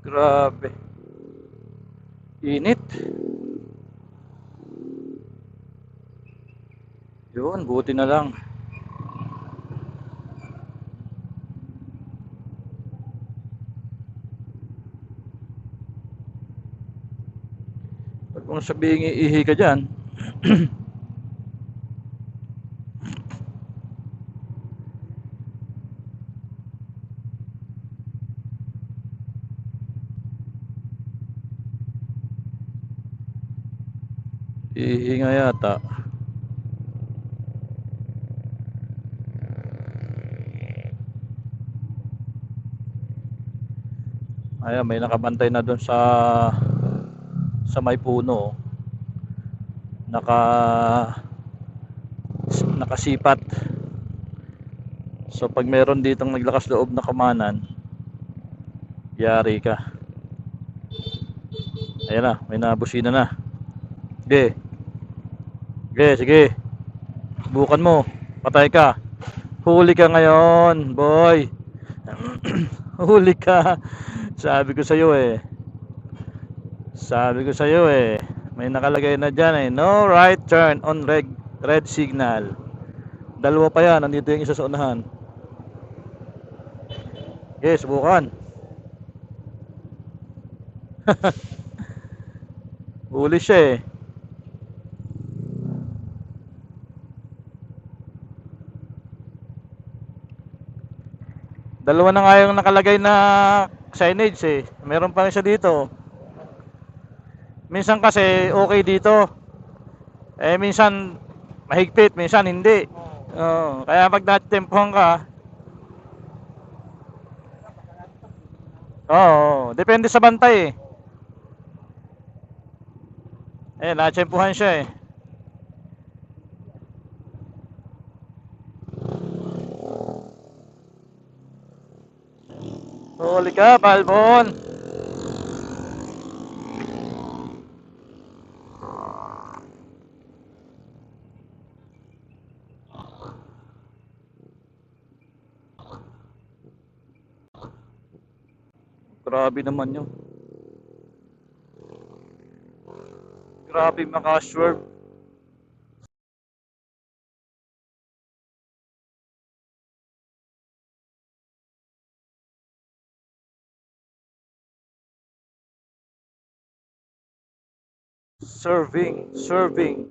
Grabe. Init. Yun, buti na lang. Pag kung sabihin iihi ka dyan, iihi nga yata. Ayan, may nakabantay na doon sa may puno. Nakasipat. So pag meron ditong naglakas loob na kumanan, yari ka. Ayan na, may nabusina na. Sige. Sige. Subukan mo. Patay ka. Huli ka ngayon, boy. Huli ka. Sabi ko sa'yo eh. May nakalagay na dyan eh. No right turn on red signal. Dalawa pa yan. Nandito yung isa sa unahan. Okay, subukan. Huli siya eh. Dalawa na nga yung nakalagay na signage eh. Meron pa isa dito. Minsan kasi okay dito. Minsan mahigpit, minsan hindi. Kaya pag natempohan ka, depende sa bantay eh. Natsempuhan siya eh. Huli ka, Balbon. Grabe naman yun. Grabe makaswerve. Serving.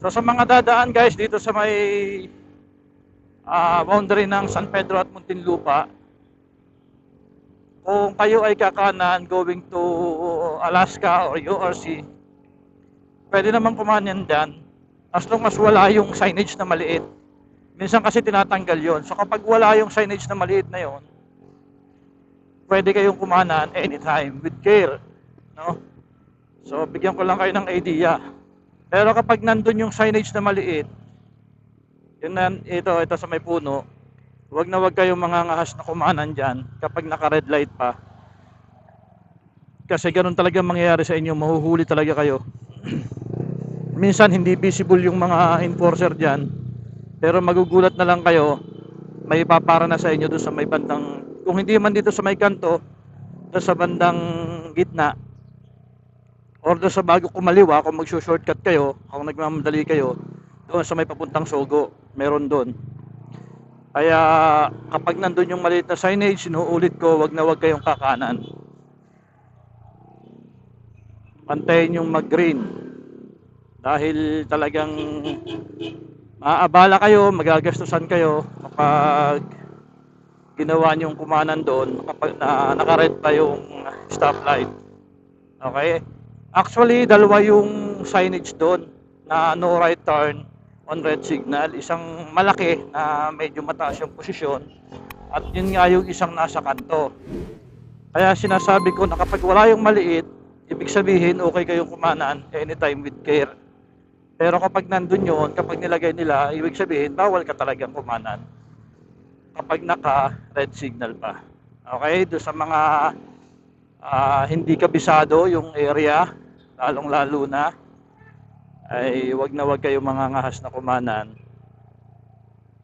So sa mga dadaan guys dito sa may boundary ng San Pedro at Muntinlupa, kung kayo ay kakanan going to Alaska or URC, pwede naman kumanan dyan as long as wala yung signage na maliit. Minsan kasi tinatanggal yon. So kapag wala yung signage na maliit na yon, pwede kayong kumanan anytime with care, no? So bigyan ko lang kayo ng idea. Pero kapag nandun yung signage na maliit, ito sa may puno, wag kayong mangangahas na kumanan dyan kapag naka red light pa. Kasi ganun talaga mangyayari sa inyo, mahuhuli talaga kayo. Minsan hindi visible yung mga enforcer dyan, pero magugulat na lang kayo, may papara na sa inyo doon sa may bandang, kung hindi man dito sa may kanto, doon sa bandang gitna, or doon sa bago kumaliwa, kung magsushortcut kayo, kung nagmamadali kayo, doon sa may papuntang Sogo, meron doon. Kaya kapag nandun yung maliit na signage, inuulit ko, wag kayong kakanan. Pantayin yung mag-green. Dahil talagang maabala kayo, magagastusan kayo kapag ginawa niyong kumanan doon kapag naka-red pa yung stoplight. Okay? Actually, dalawa yung signage doon na no right turn on red signal. Isang malaki na medyo mataas yung posisyon at yun nga yung isang nasa kanto. Kaya sinasabi ko na kapag wala yung maliit, ibig sabihin okay kayong kumanan anytime with care. Pero kapag nandun yun, kapag nilagay nila, ibig sabihin bawal ka talagang kumanan kapag naka red signal pa. Okay? Doon sa mga hindi kabisado yung area, lalong lalo na, ay wag na wag kayo mangangahas na kumanan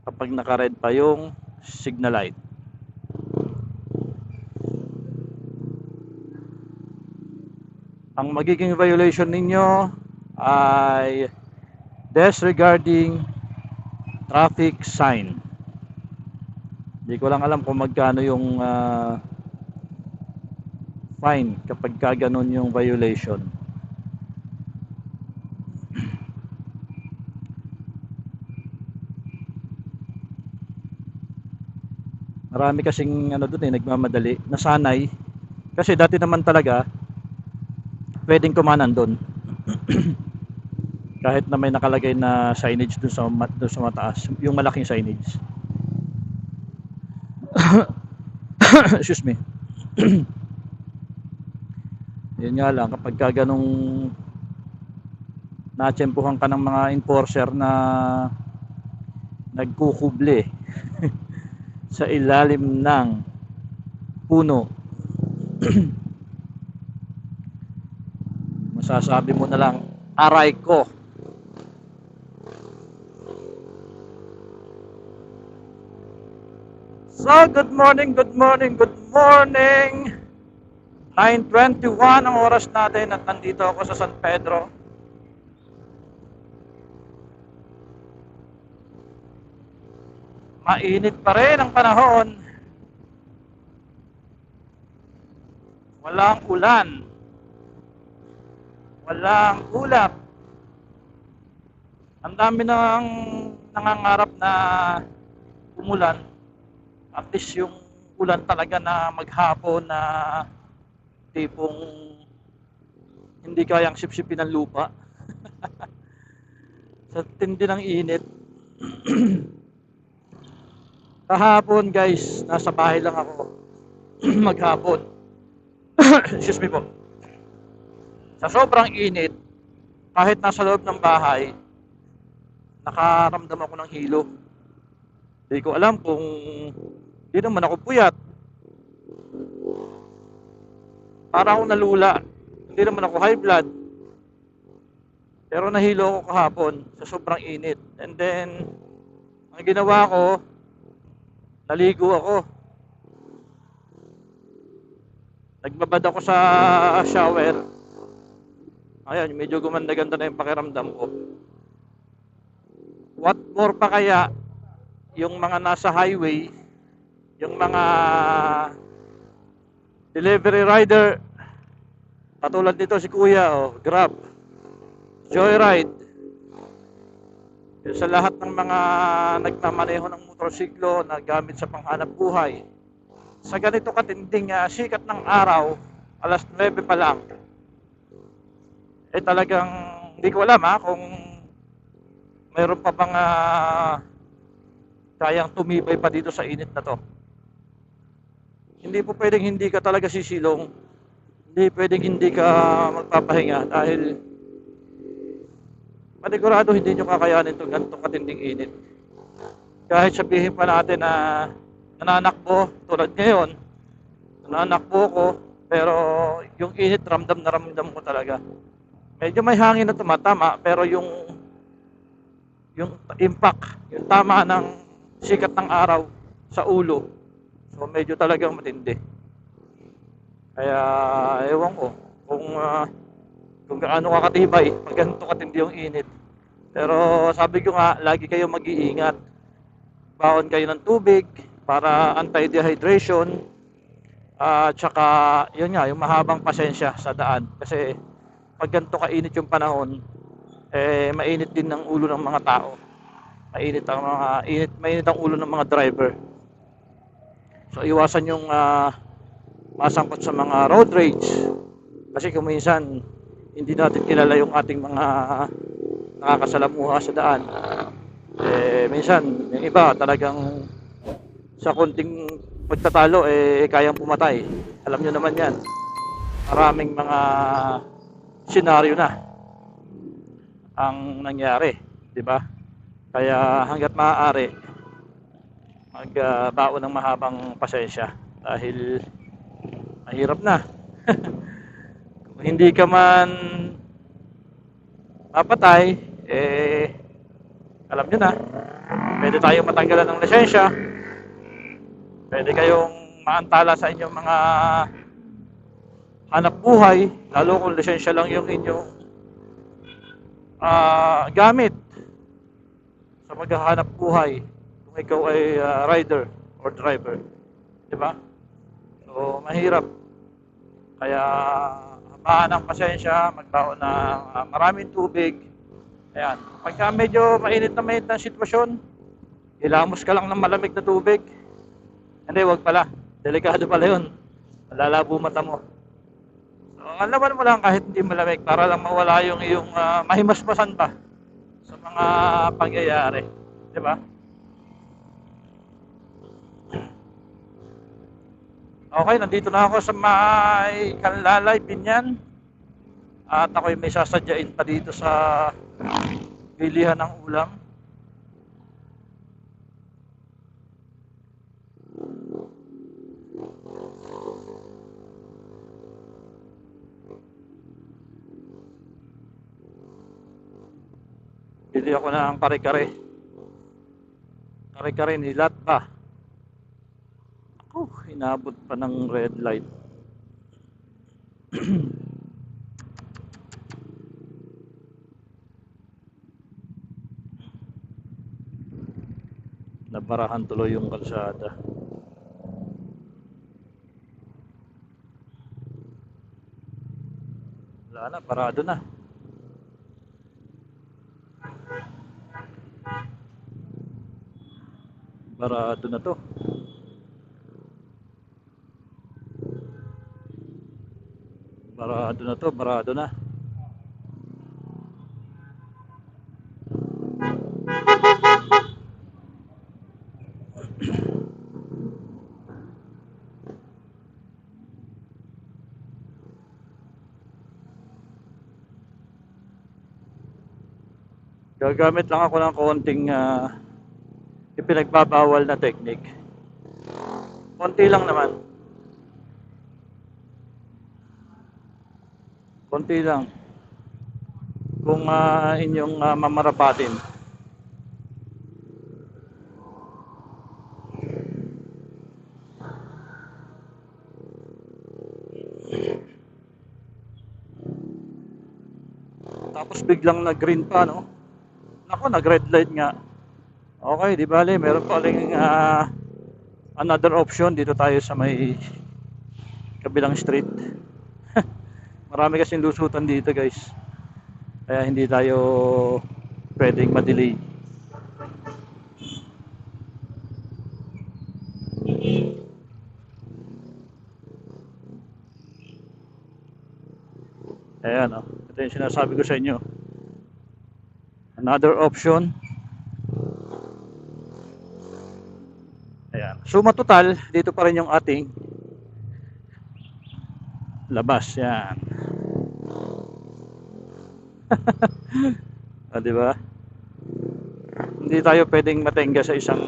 kapag naka-red pa yung signal light. Ang magiging violation ninyo ay disregarding traffic sign. Hindi ko lang alam kung magkano yung fine kapag ganun yung violation. Marami kasing doon nagmamadali, nasanay. Kasi dati naman talaga pwedeng kumanan doon. Kahit na may nakalagay na signage doon sa mataas, yung malaking signage. Excuse me. Yun nga lang, kapag ganong natsempuhan ka ng mga enforcer na nagkukuble sa ilalim ng puno, masasabi mo na lang, aray ko. So, good morning, good morning, good morning. 9:21 ang oras natin at nandito ako sa San Pedro. Mainit pa rin ang panahon. Walang ulan. Walang ulap. Ang dami nang nangangarap na umulan. At least yung ulan talaga na maghapon na tipong hindi kayang sipsipin ng lupa. Sa tindi ng init. Kahapon guys, nasa bahay lang ako maghapon. Excuse me po. Sa sobrang init, kahit nasa loob ng bahay, nakaramdam ako ng hilo. Hindi ko alam kung hindi naman ako puyat. Para akong nalula. Hindi naman ako high blood. Pero nahilo ako kahapon sa sobrang init. And then, ang ginawa ko, naligo ako. Nagbabad ako sa shower. Ayan, medyo gumanda-ganda na yung pakiramdam ko. What more pa kaya yung mga nasa highway, yung mga delivery rider, katulad nito si Kuya, Grab, Joyride, sa lahat ng mga nagmamaneho ng motorsiklo na gamit sa panghanap buhay, sa ganito katinding sikat ng araw, alas 9 pa lang, talagang hindi ko alam kung mayroon pa bang kayang tumibay pa dito sa init na to. Hindi po pwedeng hindi ka talaga sisilong, hindi pwedeng hindi ka magpapahinga dahil panigurado hindi nyo kakayanin itong ganitong katinding init. Kahit sabihin pa natin na nananakbo, tulad ngayon, nananakbo ko, pero yung init ramdam na ramdam ko talaga. Medyo may hangin na tumatama, pero yung impact, yung tama ng sikat ng araw sa ulo, so medyo talagang matindi. Kaya ewan ko kung gaano kakatibay pag ganito katindi yung init. Pero sabi ko nga, lagi kayo mag-iingat. Baon kayo ng tubig para anti-dehydration. At saka yun nga, yung mahabang pasensya sa daan. Kasi pag ganito kainit yung panahon, mainit din ng ulo ng mga tao. Mainit ang ulo ng mga driver. So iwasan yung masangkot sa mga road rage. Kasi kung minsan hindi natin kilala yung ating mga nakakasalamuha sa daan. Minsan yung iba talagang sa konting pagtatalo kayang pumatay. Alam nyo naman yan. Maraming mga senaryo na ang nangyari, di ba? Kaya hangga't maaari magbaon ng mahabang pasensya dahil mahirap na. Kung hindi ka man napatay, alam nyo na, pwede tayong matanggalan ng lisensya, pwede kayong maantala sa inyong mga hanap buhay, lalo kung lisensya lang yung inyong gamit sa maghahanap buhay kung ikaw ay rider or driver, di ba? So mahirap, kaya habaan ng pasensya, magbaon ng maraming tubig. Ayan, pagka medyo mainit na sitwasyon, ilamos ka lang ng malamig na tubig. Hindi, wag pala, delikado pala yun, lalabo mata mo. So ang laban mo lang kahit hindi malamig para lang mawala yung iyong mahimasmasan pa sa mga pangyayari, di ba? Okay, nandito na ako sa may Kanlalay, Binyan. At ako'y may sasadyain pa dito sa bilihan ng ulam. Bili ako ng kare-kare. Kare-kare nilat pa. Inabot pa ng red light. Nabarahan tuloy yung kalsada. Wala na, parado na. Barado na to. Barado na to, barado na. Gagamit lang ako ng konting ipinagbabawal na technique. Konti lang naman. Konti lang. Kung inyong mamarapatin. Tapos biglang nag-green pa, no? Ako, nag-red light nga. Okay, di bale, meron pa uling another option. Dito tayo sa may kabilang street. Marami kasing lusutan dito, guys. Kaya hindi tayo pwedeng ma-delay. Ayan, oh. Ito yung sinasabi ko sa inyo. Another option. Ayan. Suma total, dito pa rin yung ating labas. Yan. Diba? Hindi tayo pwedeng matenga sa isang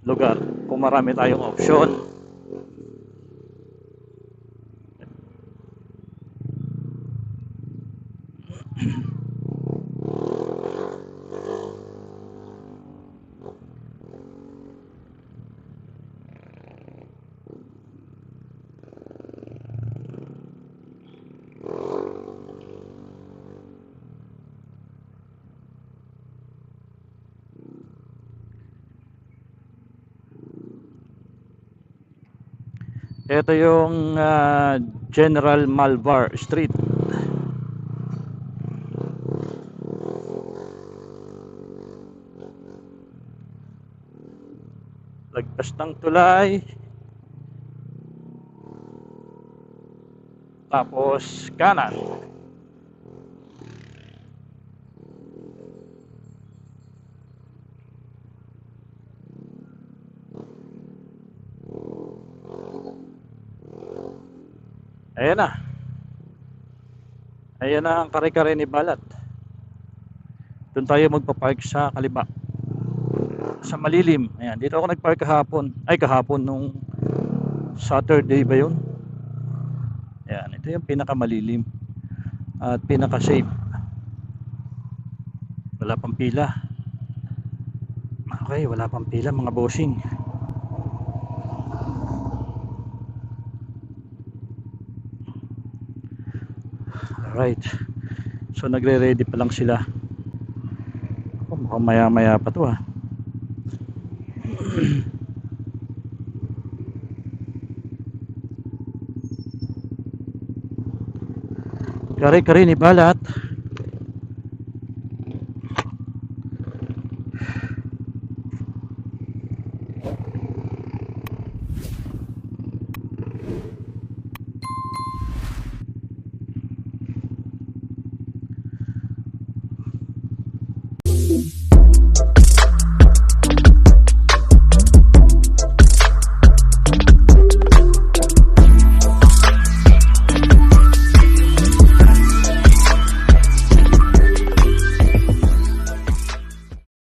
lugar kung marami tayong option. Ito yung General Malvar Street. Lagpas ng tulay. Tapos kanan. Ayan na. Ayan na ang kare-kare ni Balat. Doon tayo magpapark sa kaliba. Sa malilim. Ayan, dito ako nagpark kahapon. Ay, kahapon nung Saturday ba yun? Ayan, ito yung pinakamalilim at pinaka-safe. Wala pang pila. Okay, wala pang pila mga bossing. Alright. So nagre-ready pa lang sila. Oh, mukhang maya-maya pa to ah. Kare-kare ni balat.